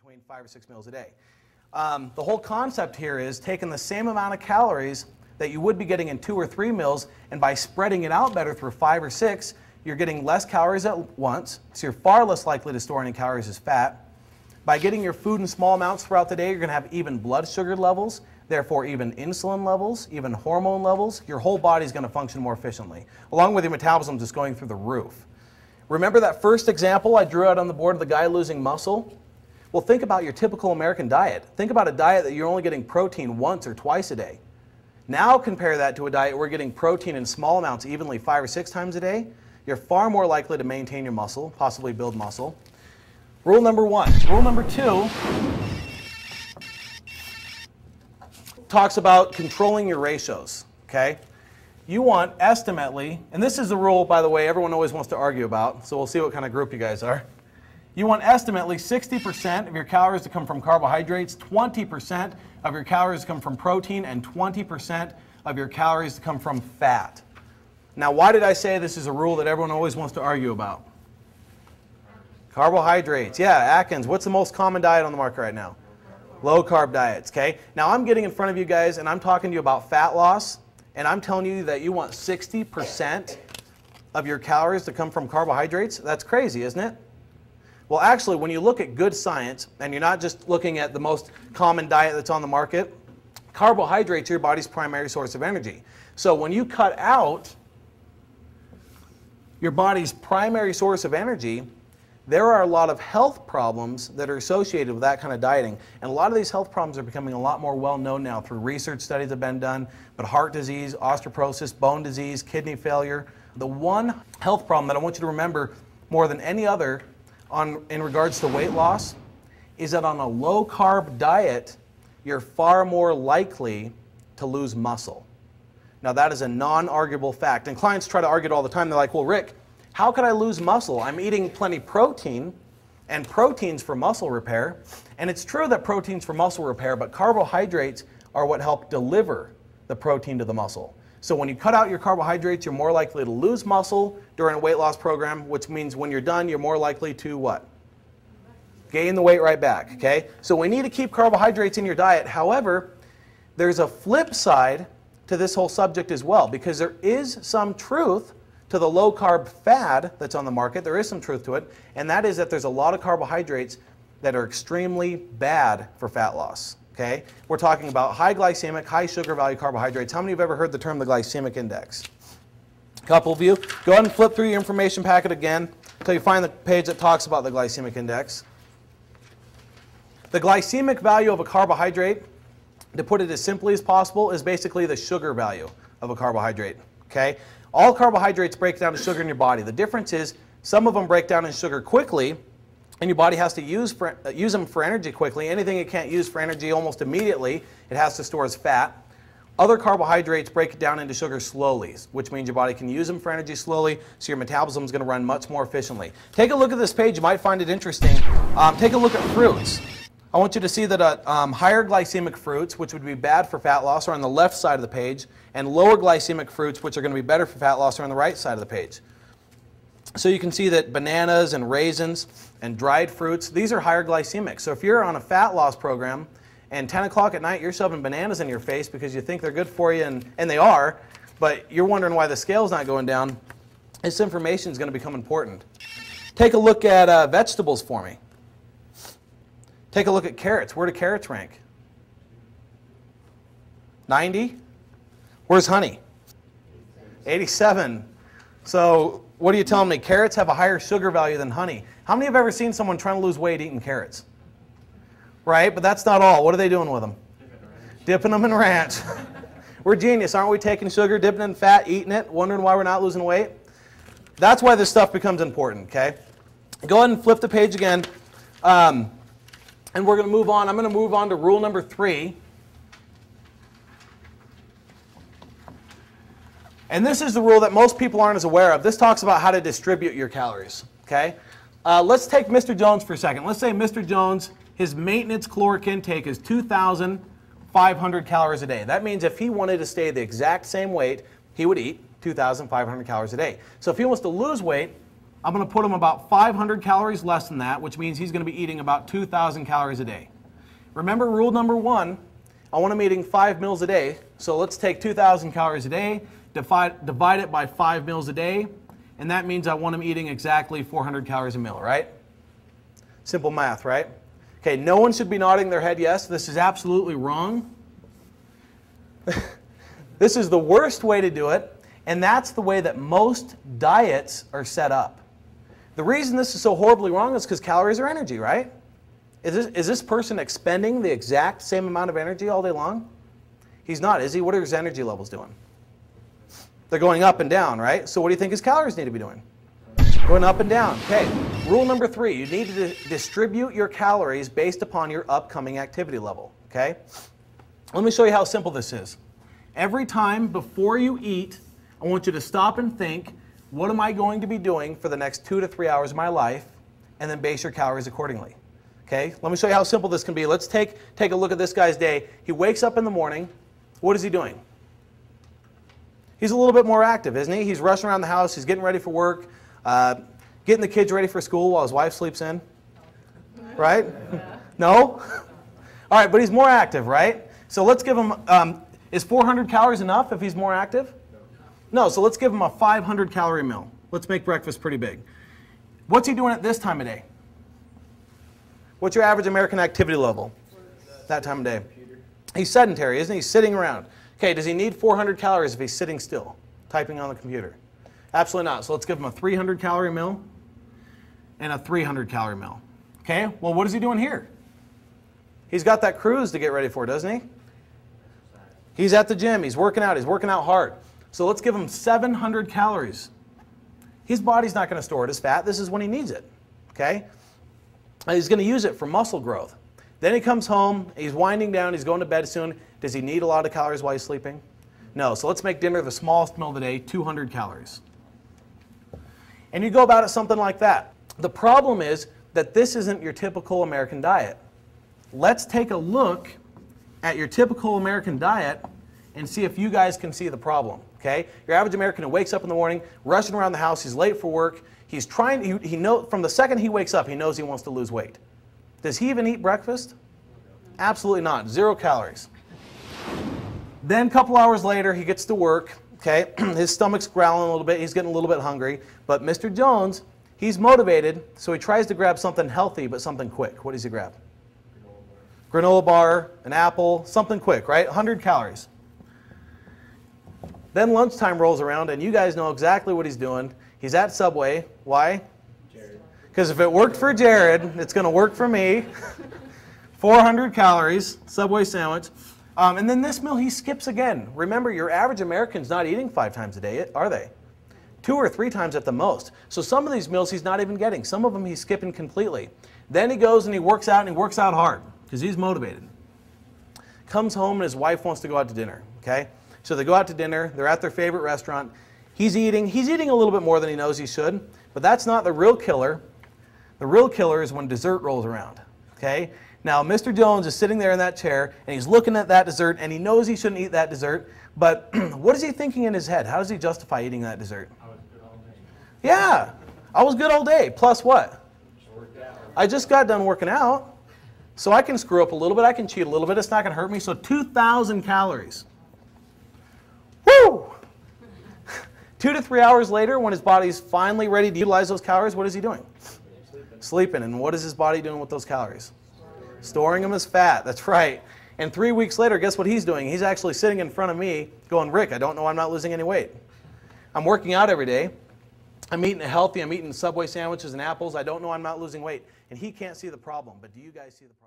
between 5 or 6 meals a day. The whole concept here is taking the same amount of calories that you would be getting in 2 or 3 meals, and by spreading it out better through 5 or 6, you're getting less calories at once, so you're far less likely to store any calories as fat. By getting your food in small amounts throughout the day, you're going to have even blood sugar levels, therefore even insulin levels, even hormone levels. Your whole body is going to function more efficiently, along with your metabolism just going through the roof. Remember that first example I drew out on the board of the guy losing muscle? Well, think about your typical American diet. Think about a diet that you're only getting protein once or twice a day. Now compare that to a diet where we're getting protein in small amounts evenly 5 or 6 times a day. You're far more likely to maintain your muscle, possibly build muscle. Rule number 1. Rule number 2 talks about controlling your ratios, okay? You want estimately, and this is the rule, by the way, everyone always wants to argue about, so we'll see what kind of group you guys are. You want estimately 60% of your calories to come from carbohydrates, 20% of your calories to come from protein, and 20% of your calories to come from fat. Now, why did I say this is a rule that everyone always wants to argue about? Carbohydrates. Yeah, Atkins, what's the most common diet on the market right now? Low-carb diets, okay? Now, I'm getting in front of you guys, and I'm talking to you about fat loss, and I'm telling you that you want 60% of your calories to come from carbohydrates. That's crazy, isn't it? Well, actually, when you look at good science, and you're not just looking at the most common diet that's on the market, carbohydrates are your body's primary source of energy. So when you cut out your body's primary source of energy, there are a lot of health problems that are associated with that kind of dieting. And a lot of these health problems are becoming a lot more well known now through research studies that have been done, but heart disease, osteoporosis, bone disease, kidney failure. The one health problem that I want you to remember more than any other in regards to weight loss is that on a low-carb diet, you're far more likely to lose muscle. Now, that is a non-arguable fact. And clients try to argue it all the time. They're like, well, Rick, how could I lose muscle? I'm eating plenty protein, and protein's for muscle repair. And it's true that protein's for muscle repair, but carbohydrates are what help deliver the protein to the muscle. So when you cut out your carbohydrates, you're more likely to lose muscle during a weight loss program, which means when you're done, you're more likely to what? Gain the weight right back, okay? So we need to keep carbohydrates in your diet. However, there's a flip side to this whole subject as well, because there is some truth to the low-carb fad that's on the market. There is some truth to it, and that is that there's a lot of carbohydrates that are extremely bad for fat loss. Okay? We're talking about high glycemic, high sugar value carbohydrates. How many of you have ever heard the term the glycemic index? A couple of you. Go ahead and flip through your information packet again until you find the page that talks about the glycemic index. The glycemic value of a carbohydrate, to put it as simply as possible, is basically the sugar value of a carbohydrate. Okay? All carbohydrates break down to sugar in your body. The difference is some of them break down in sugar quickly, and your body has to use them for energy quickly. Anything it can't use for energy almost immediately, it has to store as fat. Other carbohydrates break it down into sugar slowly, which means your body can use them for energy slowly, so your metabolism is going to run much more efficiently. Take a look at this page. You might find it interesting. Take a look at fruits. I want you to see that higher glycemic fruits, which would be bad for fat loss, are on the left side of the page, and lower glycemic fruits, which are going to be better for fat loss, are on the right side of the page. So you can see that bananas and raisins and dried fruits, these are higher glycemic. So if you're on a fat loss program and 10 o'clock at night you're shoving bananas in your face because you think they're good for you, and they are, but you're wondering why the scale's not going down, this information is going to become important. Take a look at vegetables for me. Take a look at carrots. Where do carrots rank? 90? Where's honey? 87. So what are you telling me? Carrots have a higher sugar value than honey. How many have ever seen someone trying to lose weight eating carrots? Right, but that's not all. What are they doing with them? Dipping them in ranch. We're genius, aren't we? Taking sugar, dipping it in fat, eating it, wondering why we're not losing weight. That's why this stuff becomes important, okay? Go ahead and flip the page again. And we're going to move on. I'm going to move on to rule number 3. And this is the rule that most people aren't as aware of. This talks about how to distribute your calories. Okay? Let's take Mr. Jones for a second. Let's say Mr. Jones, his maintenance caloric intake is 2,500 calories a day. That means if he wanted to stay the exact same weight, he would eat 2,500 calories a day. So if he wants to lose weight, I'm going to put him about 500 calories less than that, which means he's going to be eating about 2,000 calories a day. Remember rule number 1, I want him eating 5 meals a day. So let's take 2,000 calories a day, divide it by 5 meals a day, and that means I want him eating exactly 400 calories a meal, right? Simple math, right? Okay, no one should be nodding their head yes. This is absolutely wrong. This is the worst way to do it, and that's the way that most diets are set up. The reason this is so horribly wrong is because calories are energy, right? Is this person expending the exact same amount of energy all day long? He's not, is he? What are his energy levels doing? They're going up and down, right? So what do you think his calories need to be doing? Going up and down. Okay, rule number 3, you need to distribute your calories based upon your upcoming activity level, okay? Let me show you how simple this is. Every time before you eat, I want you to stop and think, what am I going to be doing for the next 2 to 3 hours of my life, and then base your calories accordingly. Okay, let me show you how simple this can be. Let's take a look at this guy's day. He wakes up in the morning. What is he doing? He's a little bit more active, isn't he? He's rushing around the house. He's getting ready for work, getting the kids ready for school while his wife sleeps in. Right? No? All right, but he's more active, right? So let's give him, is 400 calories enough if he's more active? No, so let's give him a 500 calorie meal. Let's make breakfast pretty big. What's he doing at this time of day? What's your average American activity level that time of day? He's sedentary, isn't he? He's sitting around. Okay, does he need 400 calories if he's sitting still, typing on the computer? Absolutely not. So let's give him a 300 calorie meal and a 300 calorie meal. Okay, well what is he doing here? He's got that cruise to get ready for, doesn't he? He's at the gym, he's working out hard. So let's give him 700 calories. His body's not going to store it as fat. This is when he needs it, okay? And he's going to use it for muscle growth. Then he comes home, he's winding down, he's going to bed soon. Does he need a lot of calories while he's sleeping? No, so let's make dinner the smallest meal of the day, 200 calories. And you go about it something like that. The problem is that this isn't your typical American diet. Let's take a look at your typical American diet and see if you guys can see the problem, okay? Your average American who wakes up in the morning, rushing around the house, he's late for work, he's trying, he know, from the second he wakes up, he knows he wants to lose weight. Does he even eat breakfast? Absolutely not, 0 calories. Then a couple hours later, he gets to work, okay? His stomach's growling a little bit, he's getting a little bit hungry, but Mr. Jones, he's motivated, so he tries to grab something healthy, but something quick. What does he grab? Granola bar, an apple, something quick, right? 100 calories. Then lunchtime rolls around, and you guys know exactly what he's doing. He's at Subway. Why? Because if it worked for Jared, it's going to work for me. 400 calories, Subway sandwich. And then this meal he skips again. Remember, your average American's not eating 5 times a day, are they? 2 or 3 times at the most. So some of these meals he's not even getting. Some of them he's skipping completely. Then he goes and he works out, and he works out hard because he's motivated. Comes home and his wife wants to go out to dinner, okay? So they go out to dinner, they're at their favorite restaurant. He's eating a little bit more than he knows he should, but that's not the real killer. The real killer is when dessert rolls around, okay? Now, Mr. Jones is sitting there in that chair, and he's looking at that dessert, and he knows he shouldn't eat that dessert, but what is he thinking in his head? How does he justify eating that dessert? I was good all day. Yeah, I was good all day, plus what? I just got done working out, so I can screw up a little bit, I can cheat a little bit, it's not going to hurt me, so 2,000 calories. Woo! 2 to 3 hours later, when his body's finally ready to utilize those calories, what is he doing? Sleeping. And what is his body doing with those calories? Storing them as fat. That's right. And 3 weeks later, guess what he's doing? He's actually sitting in front of me going, Rick, I don't know why I'm not losing any weight. I'm working out every day. I'm eating healthy. I'm eating Subway sandwiches and apples. I don't know I'm not losing weight. And he can't see the problem. But do you guys see the problem?